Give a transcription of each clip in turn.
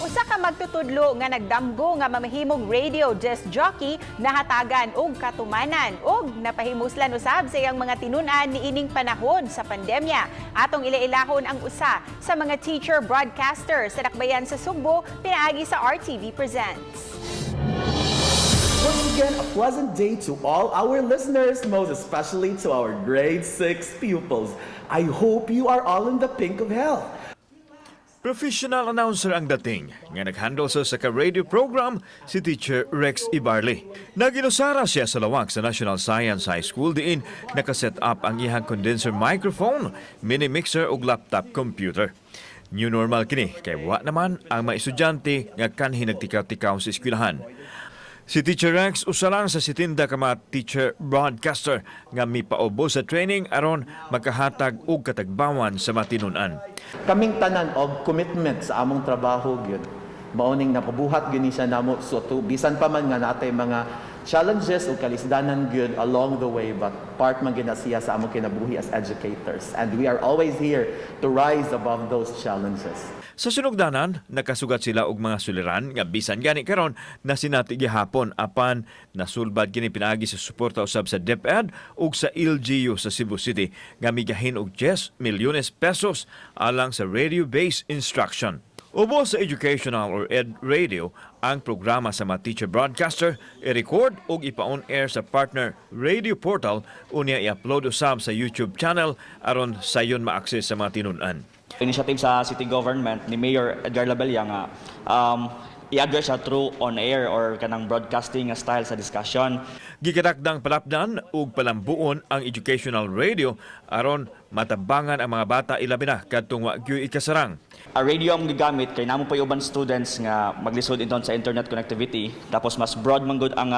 Usa ka magtutudlo nga nagdamgo nga mamahimong radio disc jockey nahatagan og katumanan og napahimuslan usab sa iyang mga tinun-an niining panahon sa pandemya. Atong ilailahon ang usa sa mga teacher broadcaster sa dakbayan sa Cebu, pinaagi sa RTV Presents. Once again, a pleasant day to all our listeners, most especially to our grade 6 pupils. I hope you are all in the pink of health. Professional announcer ang dating nga naghandle sa ka-radio program si Teacher Rex Ibarli. Naginusara siya sa lawak sa National Science High School diin nakaset up ang iyang condenser microphone, mini mixer ug laptop computer. New normal kini kay wa naman ang mga estudyante nga kanhi nagtikaw-tikaw sa eskwelahan. Si Teacher Rex usa lang sa 70 ka mga teacher broadcaster nga mipaubos sa training aron makahatag og katagbawan sa matinun-an. Kaming tanan og commitment sa among trabaho gyud. Mauning napabuhat gyud ni siya namo so to bisan pa man nga natay mga challenges o kalisdanan gyud along the way, but part man gyud na siya sa among kinabuhi as educators, and we are always here to rise above those challenges. Sa sunugdanan, nakasugat sila og mga suliran nga bisan gani karon na sinati gihapon apan nasulbad kini pinaagi sa suporta usab sa DepEd ug sa LGU sa Cebu City nga migahin og 10 milyones pesos alang sa radio-based instruction. Ubos sa educational or ed radio ang programa sa mga teacher broadcaster i-record ug ipa-on-air sa partner radio portal unya i-upload usab sa YouTube channel aron sayon ma-access sa mga tinun-an. Initiative sa city government ni Mayor Edgar Labella nga i-address siya through on-air or kanang broadcasting nga style sa discussion. Gigadakdang palapdan ug palambuon ang educational radio aron matabangan ang mga bata ilabi na kadtong wa gyud ikasarang. A radio ang gigamit kay namo pa uban students nga maglisod inton sa internet connectivity tapos mas broad man gud ang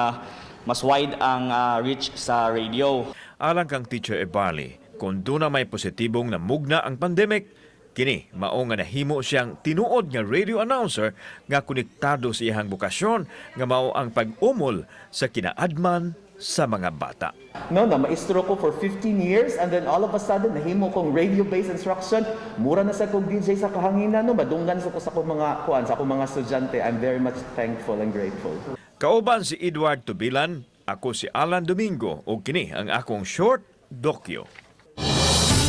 mas wide ang reach sa radio. Alang kang Teacher Ibarli, kung doon na may positibong namugna ang pandemic, kini mao nga nahimo siyang tinuod nga radio announcer nga konektado sa iyang bukasyon nga mao ang pag-umol sa kinaadman sa mga bata. No, na maestro ko for 15 years and then all of a sudden nahimo kong radio-based instruction. Mura na sa kong DJ sa kahanginan, no, madunggan sa ko sa akong mga sa akong mga estudyante. I'm very much thankful and grateful. Kauban si Edward Tubilan, ako si Alan Domingo ug kini ang akong short dokyo.